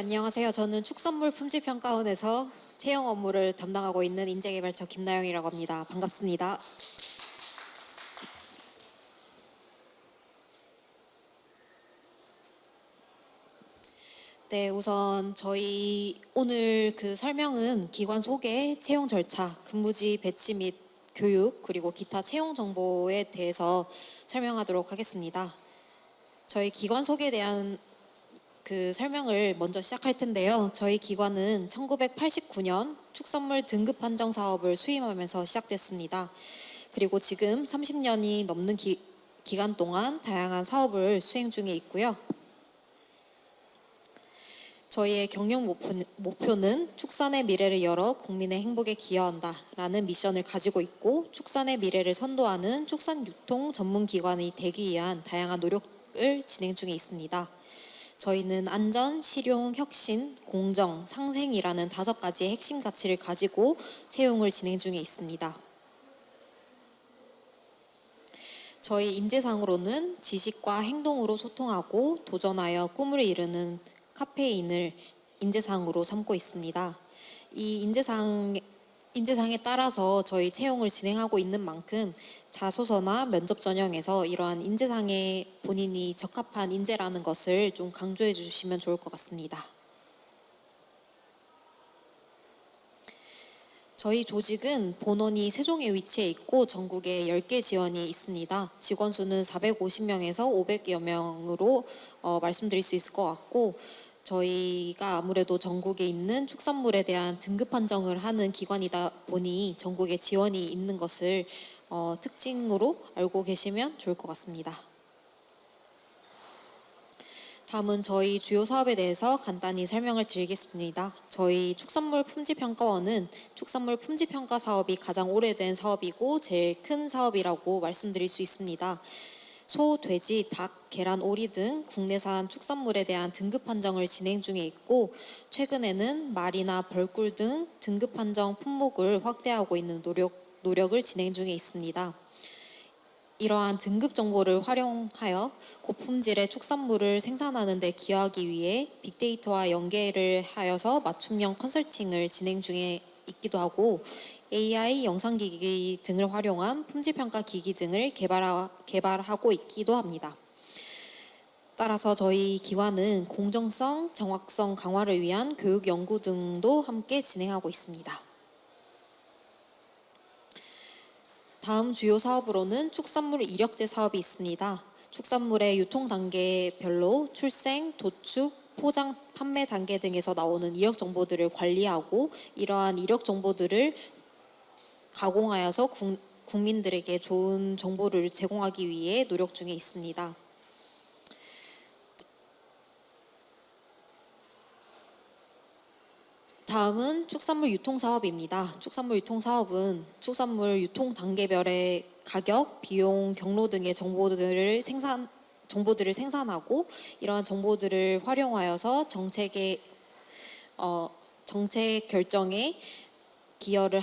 네, 안녕하세요. 저는 축산물 품질평가원에서 채용 업무를 담당하고 있는 인재개발처 김나영이라고 합니다. 반갑습니다. 네, 우선 저희 오늘 설명은 기관 소개, 채용 절차, 근무지 배치 및 교육, 그리고 기타 채용 정보에 대해서 설명하도록 하겠습니다. 저희 기관 소개에 대한 설명을 먼저 시작할 텐데요. 저희 기관은 1989년 축산물 등급 판정 사업을 수임하면서 시작됐습니다. 그리고 지금 30년이 넘는 기간 동안 다양한 사업을 수행 중에 있고요. 저희의 경영 목표는 축산의 미래를 열어 국민의 행복에 기여한다라는 미션을 가지고 있고, 축산의 미래를 선도하는 축산 유통 전문 기관이 되기 위한 다양한 노력을 진행 중에 있습니다. 저희는 안전, 실용, 혁신, 공정, 상생이라는 5가지의 핵심 가치를 가지고 채용을 진행 중에 있습니다. 저희 인재상으로는 지식과 행동으로 소통하고 도전하여 꿈을 이루는 카페인을 인재상으로 삼고 있습니다. 이 인재상에 따라서 저희 채용을 진행하고 있는 만큼 자소서나 면접 전형에서 이러한 인재상에 본인이 적합한 인재라는 것을 좀 강조해 주시면 좋을 것 같습니다. 저희 조직은 본원이 세종에 위치해 있고 전국에 10개 지원이 있습니다. 직원 수는 450명에서 500여 명으로 말씀드릴 수 있을 것 같고, 저희가 아무래도 전국에 있는 축산물에 대한 등급 판정을 하는 기관이다 보니 전국에 지원이 있는 것을 특징으로 알고 계시면 좋을 것 같습니다. 다음은 저희 주요 사업에 대해서 간단히 설명을 드리겠습니다. 저희 축산물 품질평가원은 축산물 품질평가 사업이 가장 오래된 사업이고 제일 큰 사업이라고 말씀드릴 수 있습니다. 소, 돼지, 닭, 계란, 오리 등 국내산 축산물에 대한 등급 판정을 진행 중에 있고, 최근에는 말이나 벌꿀 등 등급 판정 품목을 확대하고 있는 노력을 진행 중에 있습니다. 이러한 등급 정보를 활용하여 고품질의 축산물을 생산하는 데 기여하기 위해 빅데이터와 연계를 하여서 맞춤형 컨설팅을 진행 중에 있기도 하고, AI, 영상기기 등을 활용한 품질평가 기기 등을 개발하고 있기도 합니다. 따라서 저희 기관은 공정성, 정확성 강화를 위한 교육 연구 등도 함께 진행하고 있습니다. 다음 주요 사업으로는 축산물 이력제 사업이 있습니다. 축산물의 유통 단계별로 출생, 도축, 포장, 판매 단계 등에서 나오는 이력 정보들을 관리하고, 이러한 이력 정보들을 가공하여서 국민들에게 좋은 정보를 제공하기 위해 노력 중에 있습니다. 다음은 축산물 유통 사업입니다. 축산물 유통 사업은 축산물 유통 단계별의 가격, 비용, 경로 등의 정보들을 생산하고, 이러한 정보들을 활용하여서 정책 결정에 기여를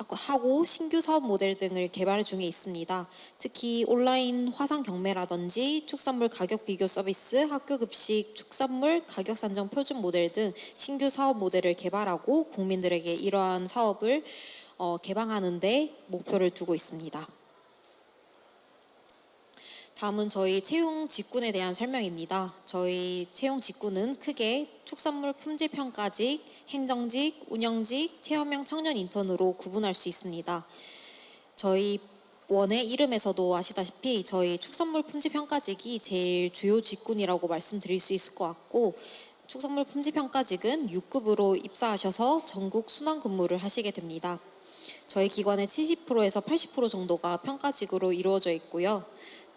하고 신규 사업 모델 등을 개발 중에 있습니다. 특히 온라인 화상 경매라든지 축산물 가격 비교 서비스, 학교 급식, 축산물 가격 산정 표준 모델 등 신규 사업 모델을 개발하고 국민들에게 이러한 사업을 개방하는 데 목표를 두고 있습니다. 다음은 저희 채용 직군에 대한 설명입니다. 저희 채용 직군은 크게 축산물 품질평가직, 행정직, 운영직, 체험형 청년 인턴으로 구분할 수 있습니다. 저희 원의 이름에서도 아시다시피 저희 축산물 품질평가직이 제일 주요 직군이라고 말씀드릴 수 있을 것 같고, 축산물 품질평가직은 6급으로 입사하셔서 전국 순환 근무를 하시게 됩니다. 저희 기관의 70%에서 80% 정도가 평가직으로 이루어져 있고요.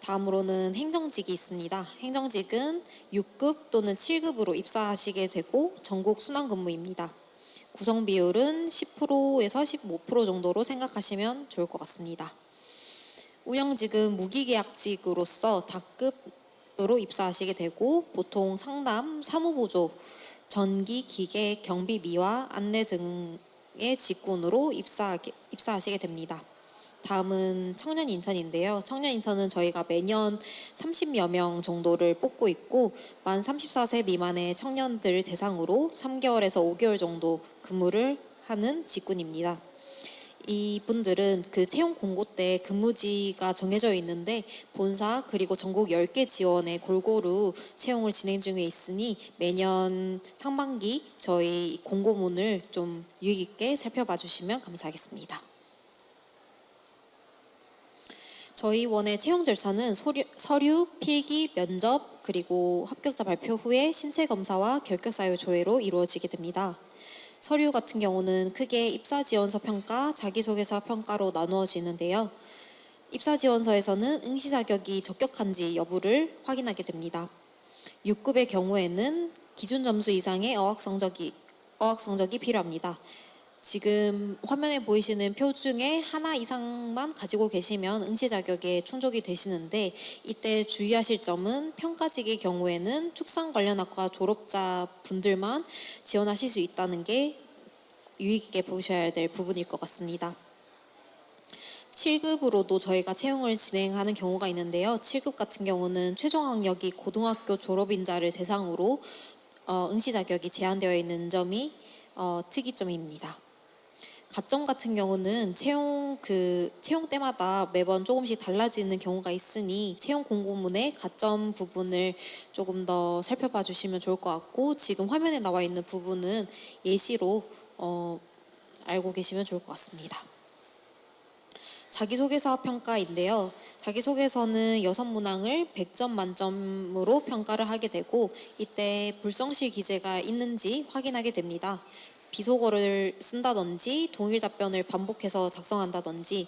다음으로는 행정직이 있습니다. 행정직은 6급 또는 7급으로 입사하시게 되고 전국 순환 근무입니다. 구성 비율은 10%에서 15% 정도로 생각하시면 좋을 것 같습니다. 운영직은 무기계약직으로서 다급으로 입사하시게 되고 보통 상담, 사무보조, 전기, 기계, 경비, 미화, 안내 등의 직군으로 입사하시게 됩니다. 다음은 청년 인턴인데요. 청년 인턴은 저희가 매년 30여 명 정도를 뽑고 있고 만 34세 미만의 청년들 대상으로 3개월에서 5개월 정도 근무를 하는 직군입니다. 이분들은 그 채용 공고 때 근무지가 정해져 있는데 본사 그리고 전국 10개 지원에 골고루 채용을 진행 중에 있으니 매년 상반기 저희 공고문을 좀 유의 깊게 살펴봐 주시면 감사하겠습니다. 저희 원의 채용 절차는 서류, 필기, 면접, 그리고 합격자 발표 후에 신체 검사와 결격 사유 조회로 이루어지게 됩니다. 서류 같은 경우는 크게 입사지원서 평가, 자기소개서 평가로 나누어지는데요. 입사지원서에서는 응시 자격이 적격한지 여부를 확인하게 됩니다. 6급의 경우에는 기준 점수 이상의 어학 성적이 필요합니다. 지금 화면에 보이시는 표 중에 하나 이상만 가지고 계시면 응시 자격에 충족이 되시는데 이때 주의하실 점은 평가직의 경우에는 축산 관련학과 졸업자 분들만 지원하실 수 있다는 게 유의 깊게 보셔야 될 부분일 것 같습니다. 7급으로도 저희가 채용을 진행하는 경우가 있는데요. 7급 같은 경우는 최종 학력이 고등학교 졸업인자를 대상으로 응시 자격이 제한되어 있는 점이 특이점입니다. 가점 같은 경우는 채용 때마다 매번 조금씩 달라지는 경우가 있으니 채용 공고문의 가점 부분을 조금 더 살펴봐 주시면 좋을 것 같고 지금 화면에 나와 있는 부분은 예시로 알고 계시면 좋을 것 같습니다. 자기소개서 평가인데요. 자기소개서는 6문항을 100점 만점으로 평가를 하게 되고 이때 불성실 기재가 있는지 확인하게 됩니다. 비속어를 쓴다든지 동일 답변을 반복해서 작성한다든지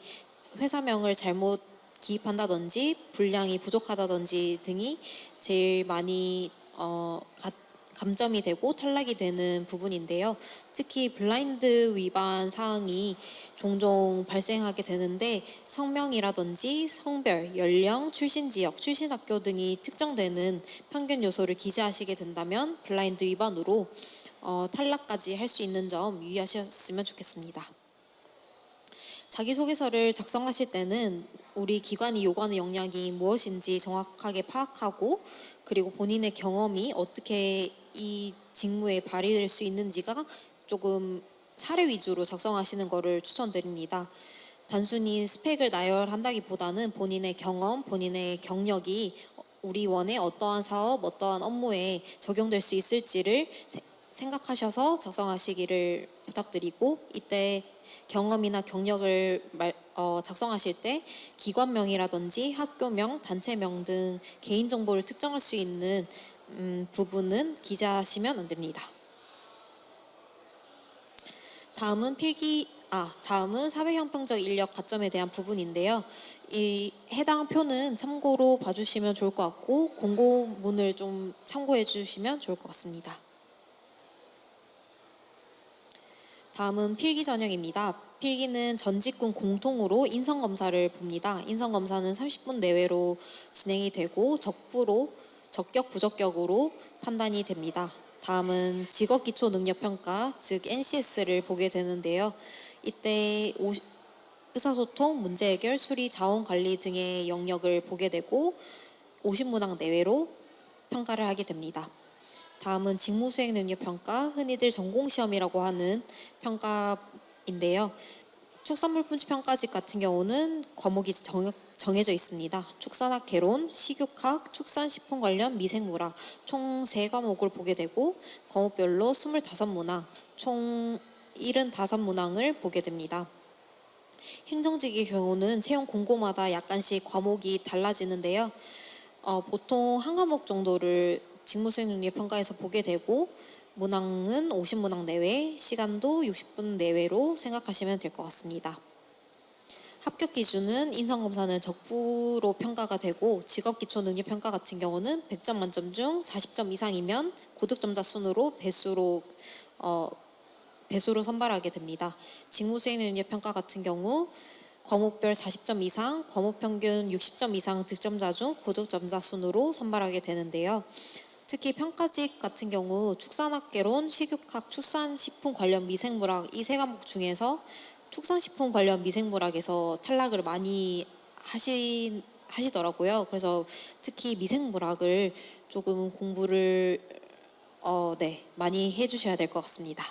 회사명을 잘못 기입한다든지 분량이 부족하다든지 등이 제일 많이 감점이 되고 탈락이 되는 부분인데요. 특히 블라인드 위반 사항이 종종 발생하게 되는데 성명이라든지 성별, 연령, 출신 지역, 출신 학교 등이 특정되는 편견 요소를 기재하시게 된다면 블라인드 위반으로 탈락까지 할 수 있는 점 유의하셨으면 좋겠습니다. 자기소개서를 작성하실 때는 우리 기관이 요구하는 역량이 무엇인지 정확하게 파악하고 그리고 본인의 경험이 어떻게 이 직무에 발휘될 수 있는지가 조금 사례 위주로 작성하시는 것을 추천드립니다. 단순히 스펙을 나열한다기보다는 본인의 경험, 본인의 경력이 우리 원의 어떠한 사업, 어떠한 업무에 적용될 수 있을지를 생각하셔서 작성하시기를 부탁드리고 이때 경험이나 경력을 작성하실 때 기관명이라든지 학교명, 단체명 등 개인정보를 특정할 수 있는 부분은 기재하시면 안 됩니다. 다음은 사회형평적 인력 가점에 대한 부분인데요. 이 해당 표는 참고로 봐주시면 좋을 것 같고 공고문을 좀 참고해 주시면 좋을 것 같습니다. 다음은 필기 전형입니다. 필기는 전 직군 공통으로 인성검사를 봅니다. 인성검사는 30분 내외로 진행이 되고 적격, 부적격으로 판단이 됩니다. 다음은 직업기초능력평가, 즉 NCS를 보게 되는데요. 이때 의사소통, 문제해결, 수리, 자원관리 등의 영역을 보게 되고 50문항 내외로 평가를 하게 됩니다. 다음은 직무수행능력평가, 흔히들 전공시험이라고 하는 평가인데요. 축산물품질평가직 같은 경우는 과목이 정해져 있습니다. 축산학 개론, 식육학, 축산식품 관련 미생물학 총 3과목을 보게 되고 과목별로 25문항, 총 75문항을 보게 됩니다. 행정직의 경우는 채용 공고마다 약간씩 과목이 달라지는데요. 보통 한 과목 정도를 직무수행능력평가에서 보게 되고 문항은 50문항 내외, 시간도 60분 내외로 생각하시면 될 것 같습니다. 합격 기준은 인성검사는 적부로 평가가 되고 직업기초능력평가 같은 경우는 100점 만점 중 40점 이상이면 고득점자 순으로 배수로 선발하게 됩니다. 직무수행능력평가 같은 경우 과목별 40점 이상, 과목평균 60점 이상 득점자 중 고득점자 순으로 선발하게 되는데요. 특히 평가직 같은 경우 축산학개론, 식육학, 축산식품 관련 미생물학 이 3과목 중에서 축산식품 관련 미생물학에서 탈락을 많이 하시더라고요. 그래서 특히 미생물학을 조금 공부를 많이 해주셔야 될 것 같습니다.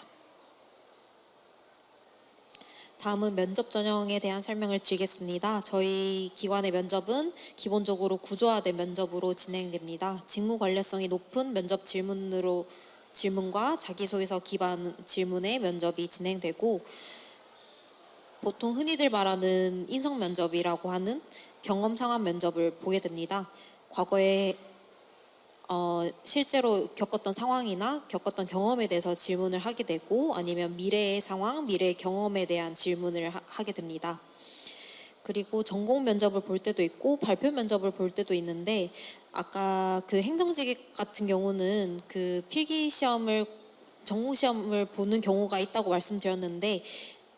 다음은 면접 전형에 대한 설명을 드리겠습니다. 저희 기관의 면접은 기본적으로 구조화된 면접으로 진행됩니다. 직무 관련성이 높은 면접 질문과 자기소개서 기반 질문의 면접이 진행되고, 보통 흔히들 말하는 인성 면접이라고 하는 경험 상황 면접을 보게 됩니다. 과거에 실제로 겪었던 상황이나 겪었던 경험에 대해서 질문을 하게 되고, 아니면 미래의 상황, 미래의 경험에 대한 질문을 하게 됩니다. 그리고 전공 면접을 볼 때도 있고 발표 면접을 볼 때도 있는데, 아까 그 행정직 같은 경우는 그 필기 시험을, 전공 시험을 보는 경우가 있다고 말씀드렸는데,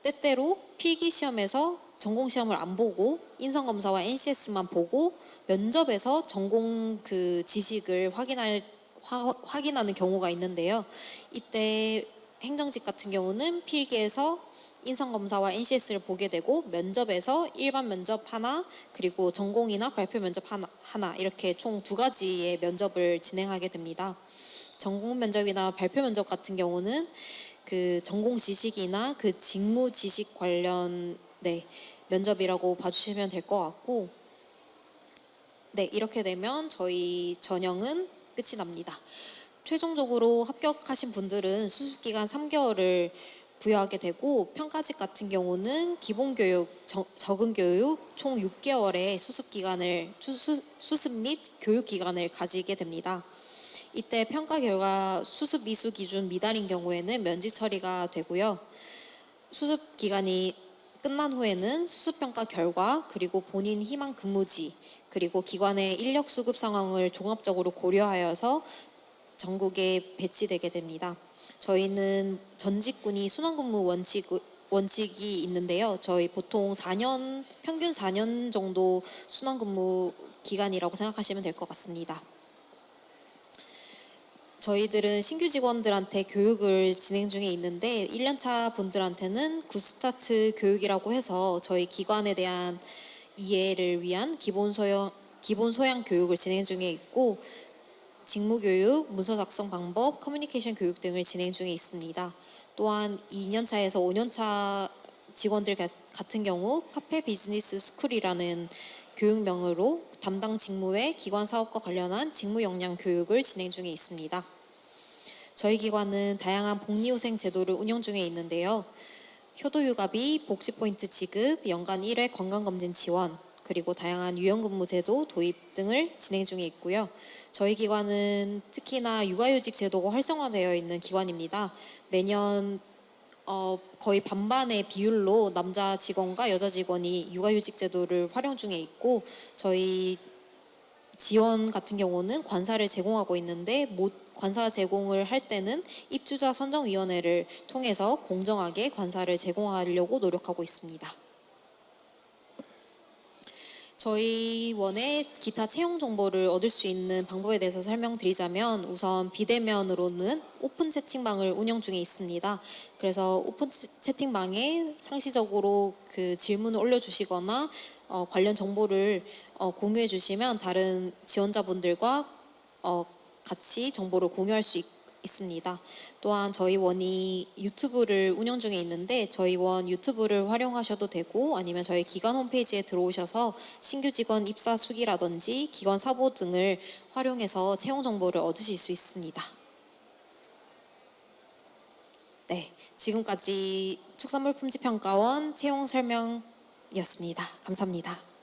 때때로 필기 시험에서 전공 시험을 안 보고 인성검사와 NCS만 보고 면접에서 전공 그 지식을 확인하는 경우가 있는데요. 이때 행정직 같은 경우는 필기에서 인성검사와 NCS를 보게 되고, 면접에서 일반 면접 하나, 그리고 전공이나 발표 면접 하나 이렇게 총 2가지의 면접을 진행하게 됩니다. 전공 면접이나 발표 면접 같은 경우는 그 전공 지식이나 그 직무 지식 관련 면접이라고 봐주시면 될 것 같고, 이렇게 되면 저희 전형은 끝이 납니다. 최종적으로 합격하신 분들은 수습기간 3개월을 부여하게 되고, 평가직 같은 경우는 기본교육, 적응교육 총 6개월의 수습 및 교육기간을 가지게 됩니다. 이때 평가 결과 수습 미수 기준 미달인 경우에는 면직 처리가 되고요. 수습 기간이 끝난 후에는 수습평가 결과, 그리고 본인 희망 근무지, 그리고 기관의 인력 수급 상황을 종합적으로 고려하여서 전국에 배치되게 됩니다. 저희는 전직군이 순환근무 원칙이 있는데요. 저희 보통 평균 4년 정도 순환근무 기간이라고 생각하시면 될 것 같습니다. 저희들은 신규 직원들한테 교육을 진행 중에 있는데, 1년차 분들한테는 굿스타트 교육이라고 해서 저희 기관에 대한 이해를 위한 기본 소양 교육을 진행 중에 있고, 직무 교육, 문서 작성 방법, 커뮤니케이션 교육 등을 진행 중에 있습니다. 또한 2년차에서 5년차 직원들 같은 경우 카페 비즈니스 스쿨이라는 교육명으로 담당 직무의 기관 사업과 관련한 직무 역량 교육을 진행 중에 있습니다. 저희 기관은 다양한 복리후생 제도를 운영 중에 있는데요. 효도휴가비, 복지포인트 지급, 연간 1회 건강검진 지원, 그리고 다양한 유연근무 제도 도입 등을 진행 중에 있고요. 저희 기관은 특히나 육아휴직 제도가 활성화되어 있는 기관입니다. 매년 거의 반반의 비율로 남자 직원과 여자 직원이 육아휴직 제도를 활용 중에 있고, 저희 지원 같은 경우는 관사를 제공하고 있는데, 관사 제공을 할 때는 입주자 선정위원회를 통해서 공정하게 관사를 제공하려고 노력하고 있습니다. 저희 원의 기타 채용 정보를 얻을 수 있는 방법에 대해서 설명드리자면, 우선 비대면으로는 오픈 채팅방을 운영 중에 있습니다. 그래서 오픈 채팅방에 상시적으로 그 질문을 올려주시거나 관련 정보를 공유해 주시면 다른 지원자분들과 같이 정보를 공유할 수 있습니다. 또한 저희 원이 유튜브를 운영 중에 있는데, 저희 원 유튜브를 활용하셔도 되고, 아니면 저희 기관 홈페이지에 들어오셔서 신규 직원 입사 수기라든지 기관 사보 등을 활용해서 채용 정보를 얻으실 수 있습니다. 지금까지 축산물 품질평가원 채용 설명이었습니다. 감사합니다.